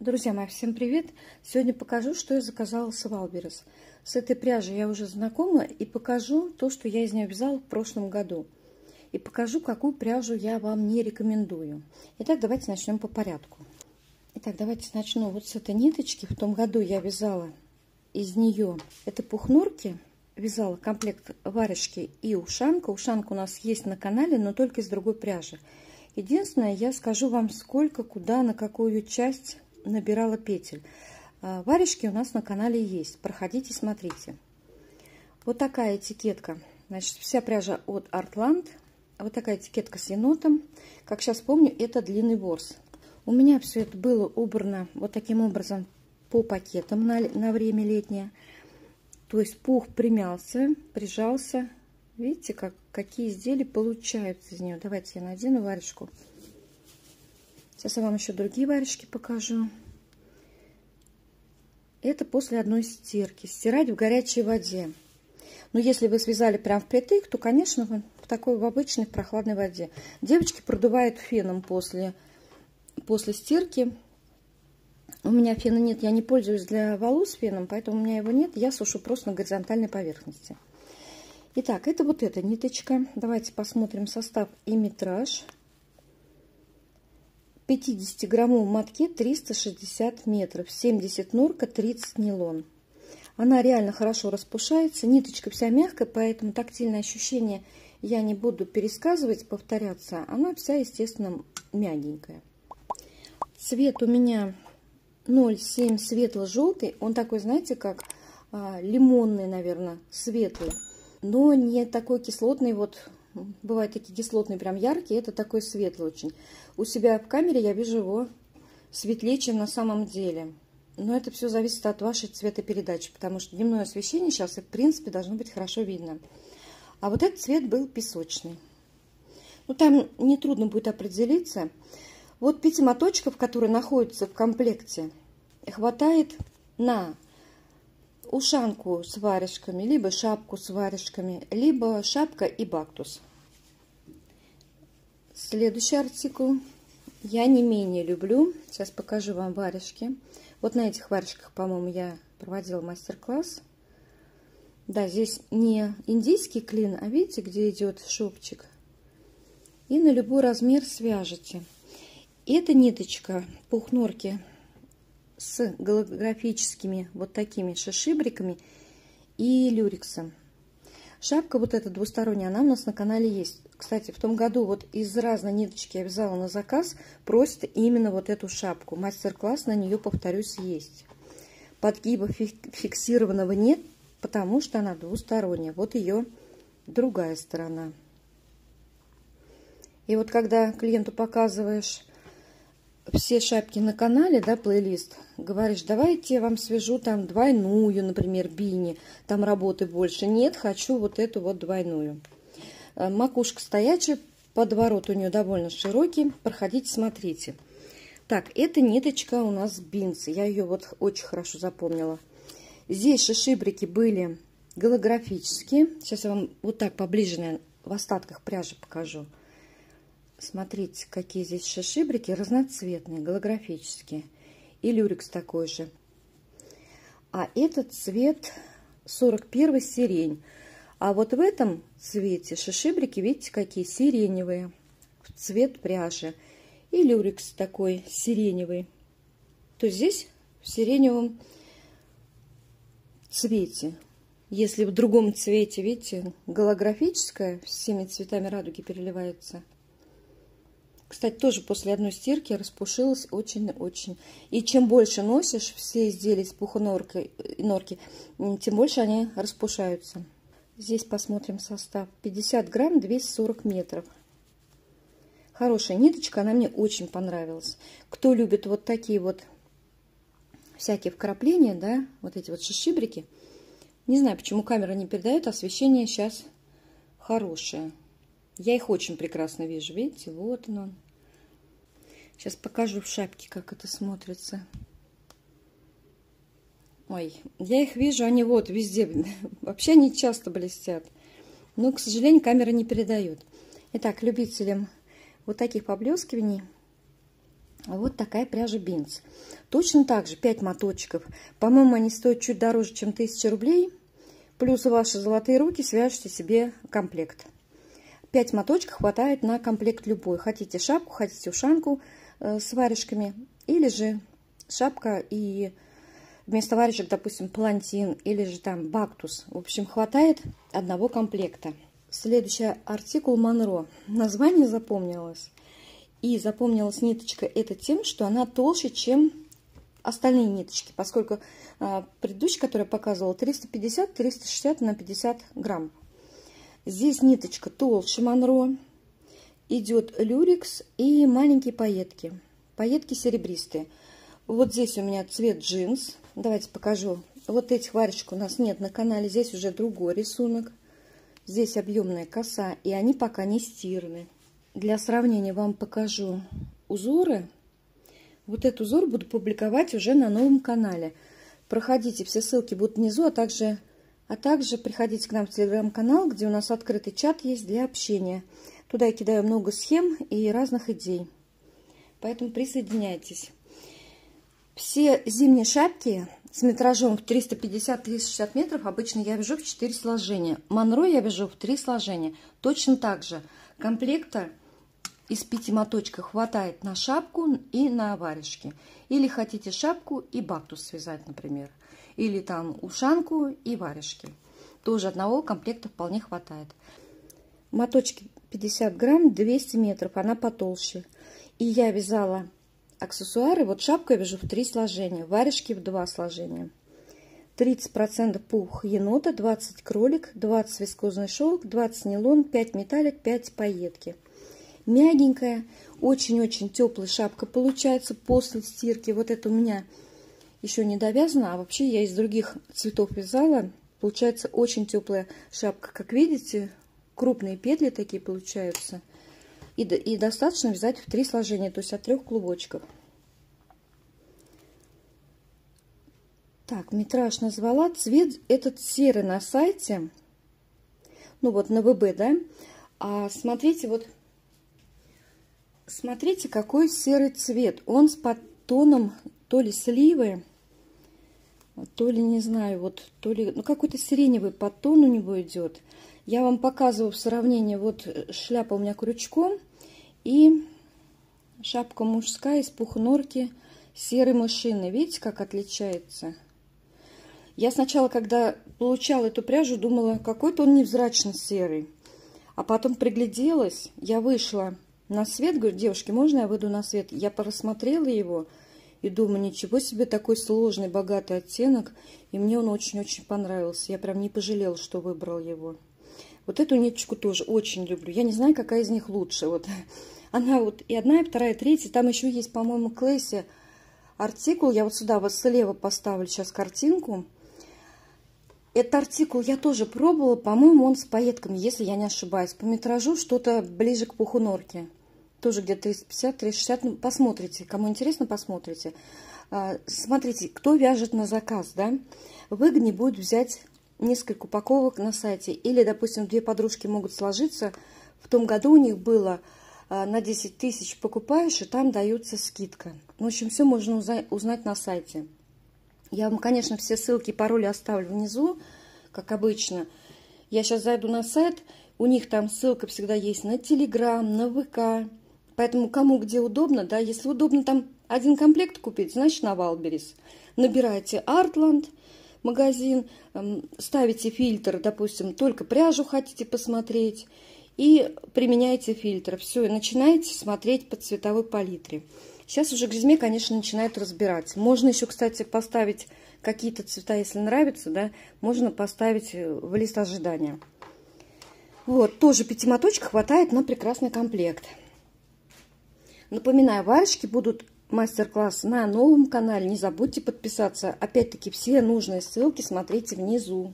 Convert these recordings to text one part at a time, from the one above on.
Друзья мои, всем привет! Сегодня покажу, что я заказала с Валберес. С этой пряжей я уже знакома и покажу то, что я из нее вязала в прошлом году. И покажу, какую пряжу я вам не рекомендую. Итак, давайте начнем по порядку. Итак, давайте начну вот с этой ниточки. В том году я вязала из нее, это пухнурки, вязала комплект варежки и ушанка. Ушанка у нас есть на канале, но только из другой пряжи. Единственное, я скажу вам, сколько, куда, на какую часть набирала петель. Варежки у нас на канале есть. Проходите, смотрите. Вот такая этикетка. Значит, вся пряжа от Artland. Вот такая этикетка с енотом. Как сейчас помню, это длинный ворс. У меня все это было убрано вот таким образом по пакетам на время летнее. То есть пух примялся, прижался. Видите, какие изделия получаются из нее. Давайте я надену варежку. Сейчас я вам еще другие варежки покажу. Это после одной стирки. Стирать в горячей воде. Но если вы связали прям впритык, то, конечно, в обычной прохладной воде. Девочки продувают феном после стирки. У меня фена нет, я не пользуюсь для волос феном, поэтому у меня его нет. Я сушу просто на горизонтальной поверхности. Итак, это вот эта ниточка. Давайте посмотрим состав и метраж. 50-граммовом мотке 360 метров, 70 норка, 30 нейлон. Она реально хорошо распушается, ниточка вся мягкая, поэтому тактильное ощущение я не буду пересказывать, повторяться. Она вся, естественно, мягенькая. Цвет у меня 0,7 светло-желтый, он такой, знаете, как лимонный, наверное, светлый, но не такой кислотный, вот. Бывают такие кислотные, прям яркие. Это такой светлый очень. У себя в камере я вижу его светлее, чем на самом деле. Но это все зависит от вашей цветопередачи. Потому что дневное освещение сейчас, в принципе, должно быть хорошо видно. А вот этот цвет был песочный. Ну, там нетрудно будет определиться. Вот 5 моточков, которые находятся в комплекте, хватает на ушанку с варежками, либо шапку с варежками, либо шапка и бактус. Следующий артикул я не менее люблю. Сейчас покажу вам варежки. Вот на этих варежках, по-моему, я проводила мастер-класс. Да, здесь не индийский клин, а видите, где идет шовчик. И на любой размер свяжете. Эта ниточка пухнорки с голографическими вот такими шишибриками и люрексом. Шапка вот эта двусторонняя, она у нас на канале есть. Кстати, в том году вот из разной ниточки я вязала на заказ, просят именно вот эту шапку. Мастер-класс на нее, повторюсь, есть. Подгиба фиксированного нет, потому что она двусторонняя. Вот ее другая сторона. И вот когда клиенту показываешь все шапки на канале, да, плейлист, говоришь, давайте я вам свяжу там двойную, например, бини, там работы больше. Нет, хочу вот эту вот двойную. Макушка стоячая, подворот у нее довольно широкий. Проходите, смотрите. Так, эта ниточка у нас бинсы. Я ее вот очень хорошо запомнила. Здесь шишибрики были голографические. Сейчас я вам вот так поближе, наверное, в остатках пряжи покажу. Смотрите, какие здесь шишибрики, разноцветные, голографические. И люрекс такой же. А этот цвет 41 сирень. А вот в этом цвете шишибрики, видите, какие сиреневые. Цвет пряжи. И люрекс такой сиреневый. То здесь в сиреневом цвете. Если в другом цвете, видите, голографическое, всеми цветами радуги переливается. Кстати, тоже после одной стирки распушилась очень-очень. И чем больше носишь все изделия с пухонорки, тем больше они распушаются. Здесь посмотрим состав. 50 грамм, 240 метров. Хорошая ниточка, она мне очень понравилась. Кто любит вот такие вот всякие вкрапления, да, вот эти вот шишибрики. Не знаю, почему камера не передает, освещение сейчас хорошее. Я их очень прекрасно вижу, видите, вот он. Сейчас покажу в шапке, как это смотрится. Ой, я их вижу, они вот везде, вообще они часто блестят. Но, к сожалению, камера не передает. Итак, любителям вот таких поблескиваний Вот такая пряжа Бинс. Точно так же 5 моточков. По-моему, они стоят чуть дороже, чем 1000 рублей. Плюс ваши золотые руки свяжете себе комплект. 5 моточков хватает на комплект любой. Хотите шапку, хотите ушанку с варежками. Или же шапка и вместо варежек, допустим, палантин. Или же там бактус. В общем, хватает одного комплекта. Следующий артикул Монро. Название запомнилось. И запомнилась ниточка это тем, что она толще, чем остальные ниточки, поскольку предыдущая, которую я показывала, 350-360 на 50 грамм. Здесь ниточка толще Монро, идет люрекс и маленькие пайетки. Пайетки серебристые. Вот здесь у меня цвет джинс. Давайте покажу. Вот этих варежек у нас нет на канале, здесь уже другой рисунок. Здесь объемная коса, и они пока не стираны. Для сравнения вам покажу узоры. Вот этот узор буду публиковать уже на новом канале. Проходите, все ссылки будут внизу, а также приходите к нам в телеграм-канал, где у нас открытый чат есть для общения. Туда я кидаю много схем и разных идей. Поэтому присоединяйтесь. Все зимние шапки с метражом в 350-360 метров обычно я вяжу в 4 сложения. Монро я вяжу в 3 сложения. Точно так же комплекта из 5 моточков хватает на шапку и на варежки. Или хотите шапку и бактус связать, например. Или там ушанку и варежки. Тоже одного комплекта вполне хватает. Моточки 50 грамм, 200 метров, она потолще. И я вязала аксессуары. Вот шапку я вяжу в 3 сложения, варежки в 2 сложения. 30% пух енота, 20 кролик, 20 вискозный шелк, 20 нейлон, 5 металлик, 5 пайетки. Мягенькая, очень-очень теплая шапка получается после стирки. Вот это у меня еще не довязано, а вообще я из других цветов вязала. Получается очень теплая шапка. Как видите, крупные петли такие получаются. И достаточно вязать в 3 сложения, то есть от 3 клубочков. Так, метраж назвала. Цвет этот серый на сайте. Ну вот на ВБ, да. А смотрите, вот. Смотрите, какой серый цвет. Он с подтоном то ли сливы, то ли, не знаю, вот, то ли, ну, какой-то сиреневый подтон у него идет. Я вам показываю в сравнении. Вот шляпа у меня крючком и шапка мужская из пухнорки серой мышиной. Видите, как отличается? Я сначала, когда получала эту пряжу, думала, какой-то он невзрачно серый. А потом пригляделась, я вышла на свет, говорю, девушки, можно я выйду на свет? Я просмотрела его и думаю, ничего себе, такой сложный, богатый оттенок. И мне он очень-очень понравился. Я прям не пожалела, что выбрала его. Вот эту ниточку тоже очень люблю. Я не знаю, какая из них лучше. Вот она вот и одна, и вторая, и третья. Там еще есть, по-моему, Клэсси артикул. Я вот сюда вот слева поставлю сейчас картинку. Этот артикул я тоже пробовала. По-моему, он с пайетками, если я не ошибаюсь. По метражу что-то ближе к пуху норки. Тоже где-то 350-360. Ну, посмотрите. Кому интересно, посмотрите. Смотрите, кто вяжет на заказ, да? Выгоднее будет взять несколько упаковок на сайте. Или, допустим, 2 подружки могут сложиться. В том году у них было на 10 тысяч покупаешь, и там дается скидка. В общем, все можно узнать на сайте. Я вам, конечно, все ссылки и пароли оставлю внизу, как обычно. Я сейчас зайду на сайт, у них там ссылка всегда есть на Телеграм, на ВК. Поэтому кому где удобно, да, если удобно там один комплект купить, значит на Валберес. Набираете Артланд магазин, ставите фильтр, допустим, только пряжу хотите посмотреть, и применяете фильтр. Все, и начинаете смотреть по цветовой палитре. Сейчас уже Гризме, конечно, начинают разбирать. Можно еще, кстати, поставить какие-то цвета, если нравится, да, можно поставить в лист ожидания. Вот, тоже 5 моточков хватает на прекрасный комплект. Напоминаю, варежки будут мастер-класс на новом канале. Не забудьте подписаться. Опять-таки, все нужные ссылки смотрите внизу.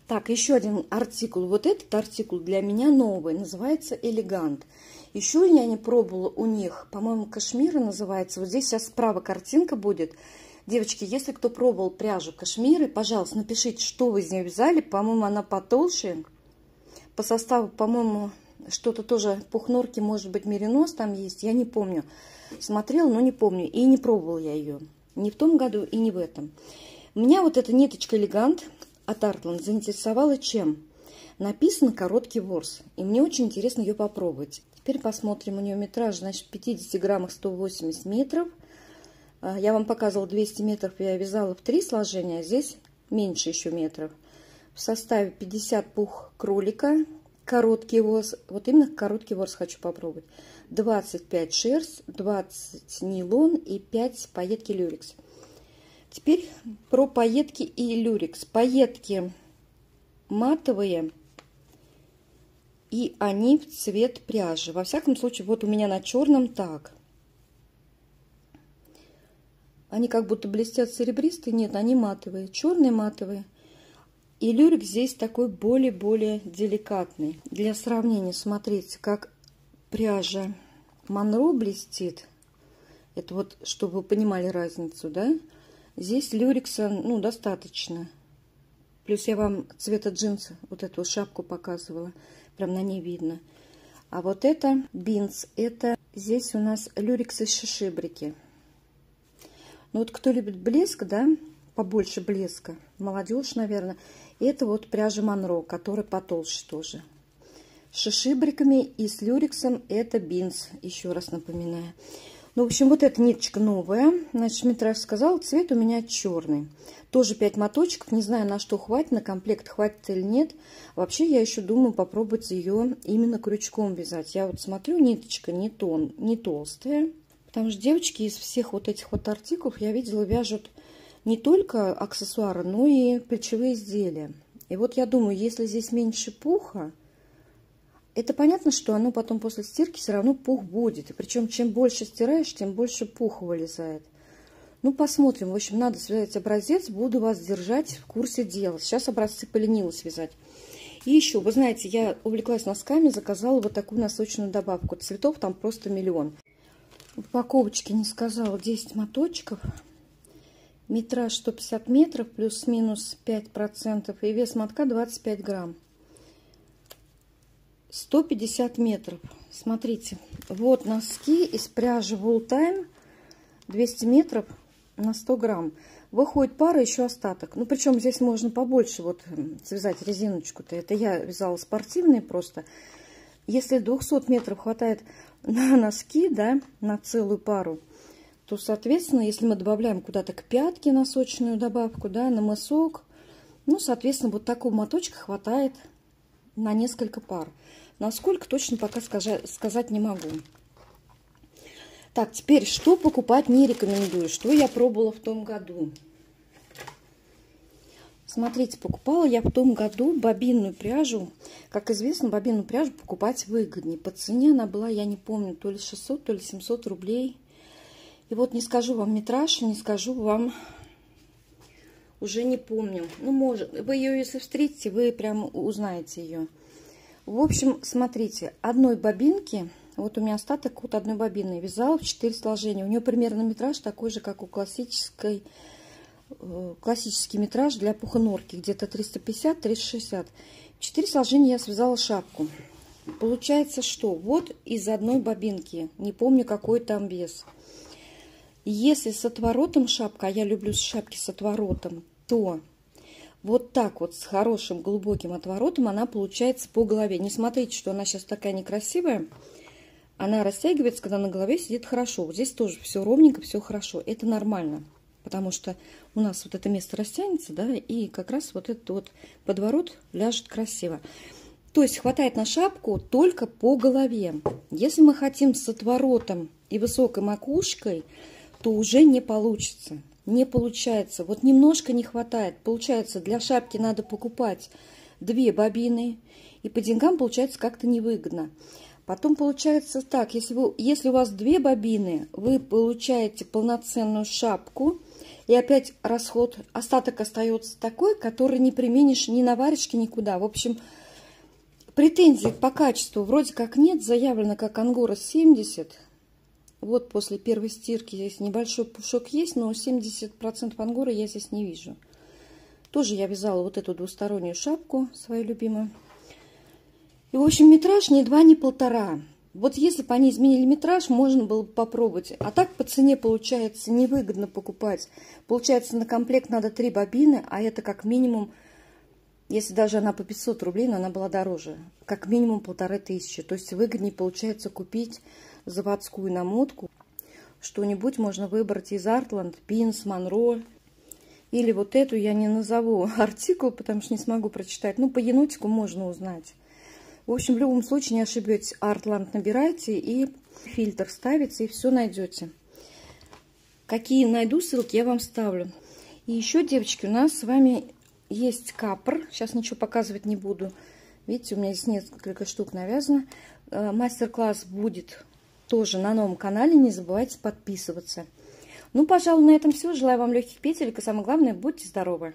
Так, еще один артикул. Вот этот артикул для меня новый. Называется «Элегант». Еще я не пробовала у них. По-моему, кашмира называется. Вот здесь сейчас справа картинка будет. Девочки, если кто пробовал пряжу кашмиры, пожалуйста, напишите, что вы из нее вязали. По-моему, она потолще. По составу, по-моему, что-то тоже пух норки, может быть, меринос там есть, я не помню. Смотрела, но не помню. И не пробовала я ее. Ни в том году и не в этом. Меня вот эта ниточка элегант от Artland заинтересовала чем? Написано короткий ворс. И мне очень интересно ее попробовать. Теперь посмотрим. У нее метраж, значит, в 50 граммах 180 метров. Я вам показывала 200 метров. Я вязала в 3 сложения. А здесь меньше еще метров. В составе 50 пух кролика. Короткий ворс. Вот именно короткий ворс хочу попробовать. 25 шерсть, 20 нейлон и 5 пайетки люрекс. Теперь про пайетки и люрекс. Пайетки матовые, и они в цвет пряжи. Во всяком случае, вот у меня на черном так. Они как будто блестят серебристые. Нет, они матовые. Черные матовые. И люрекс здесь такой более-более деликатный. Для сравнения, смотрите, как пряжа Монро блестит. Это вот, чтобы вы понимали разницу, да? Здесь люрекса, ну, достаточно. Плюс я вам цвета джинса, вот эту шапку показывала. Прям на ней видно. А вот это бинс. Это здесь у нас люрекс из шишибрики. Ну, вот кто любит блеск, да, побольше блеска, молодежь, наверное. Это вот пряжа Монро, которая потолще тоже. С шишибриками и с люрексом это бинс, еще раз напоминаю. Ну, в общем, вот эта ниточка новая. Значит, метраж сказал, цвет у меня черный. Тоже 5 моточков. Не знаю, на что хватит, на комплект хватит или нет. Вообще, я еще думаю попробовать ее именно крючком вязать. Я вот смотрю, ниточка не толстая. Потому что девочки из всех вот этих вот артикулов, я видела, вяжут не только аксессуары, но и плечевые изделия. И вот я думаю, если здесь меньше пуха, это понятно, что оно потом после стирки все равно пух будет. И причем, чем больше стираешь, тем больше пуха вылезает. Ну, посмотрим. В общем, надо связать образец. Буду вас держать в курсе дела. Сейчас образцы поленилась вязать. И еще, вы знаете, я увлеклась носками, заказала вот такую носочную добавку. Цветов там просто миллион. В упаковочке не сказала, 10 моточков. Метраж 150 метров, плюс-минус 5%. И вес мотка 25 грамм. 150 метров. Смотрите, вот носки из пряжи Wool Time, 200 метров на 100 грамм. Выходит пара, еще остаток. Ну, причем здесь можно побольше вот связать резиночку-то. Это я вязала спортивные просто. Если 200 метров хватает на носки, да, на целую пару, то, соответственно, если мы добавляем куда-то к пятке носочную добавку, да, на мысок, ну, соответственно, вот такого моточка хватает на несколько пар. Насколько точно пока сказать не могу. Так, теперь, что покупать не рекомендую. Что я пробовала в том году? Смотрите, покупала я в том году бобинную пряжу. Как известно, бобинную пряжу покупать выгоднее. По цене она была, я не помню, то ли 600, то ли 700 рублей. И вот не скажу вам метраж, не скажу вам... Уже не помню. Ну, может, вы ее, если встретите, вы прям узнаете ее. В общем, смотрите, одной бобинки, вот у меня остаток от одной бобины, вязала в 4 сложения. У нее примерно метраж такой же, как у классический метраж для пухонорки, где-то 350-360. В 4 сложения я связала шапку. Получается, что вот из одной бобинки, не помню, какой там вес. Если с отворотом шапка, а я люблю шапки с отворотом, то... Вот так вот, с хорошим глубоким отворотом она получается по голове. Не смотрите, что она сейчас такая некрасивая. Она растягивается, когда на голове сидит хорошо. Вот здесь тоже все ровненько, все хорошо. Это нормально, потому что у нас вот это место растянется, да, и как раз вот этот вот подворот ляжет красиво. То есть хватает на шапку только по голове. Если мы хотим с отворотом и высокой макушкой, то уже не получится. Не получается. Вот немножко не хватает. Получается, для шапки надо покупать 2 бобины. И по деньгам получается как-то невыгодно. Потом получается так. Если у вас 2 бобины, вы получаете полноценную шапку. И опять расход, остаток остается такой, который не применишь ни на варежке, никуда. В общем, претензий по качеству вроде как нет. Заявлено как ангора 70. Вот после первой стирки здесь небольшой пушок есть, но 70% ангоры я здесь не вижу. Тоже я вязала вот эту двустороннюю шапку, свою любимую. И, в общем, метраж ни 2, ни 1,5. Вот если бы они изменили метраж, можно было бы попробовать. А так по цене получается невыгодно покупать. Получается, на комплект надо 3 бобины, а это как минимум, если даже она по 500 рублей, но она была дороже, как минимум 1500. То есть выгоднее получается купить заводскую намотку. Что-нибудь можно выбрать из Artland, Pins, Monroe. Или вот эту я не назову артикул, потому что не смогу прочитать. Ну, по енотику можно узнать. В общем, в любом случае не ошибетесь. Artland набирайте и фильтр ставите, и все найдете. Какие найду ссылки, я вам ставлю. И еще, девочки, у нас с вами есть капр. Сейчас ничего показывать не буду. Видите, у меня здесь несколько штук навязано. Мастер-класс будет тоже на новом канале. Не забывайте подписываться. Ну, пожалуй, на этом все. Желаю вам легких петелек. И самое главное, будьте здоровы.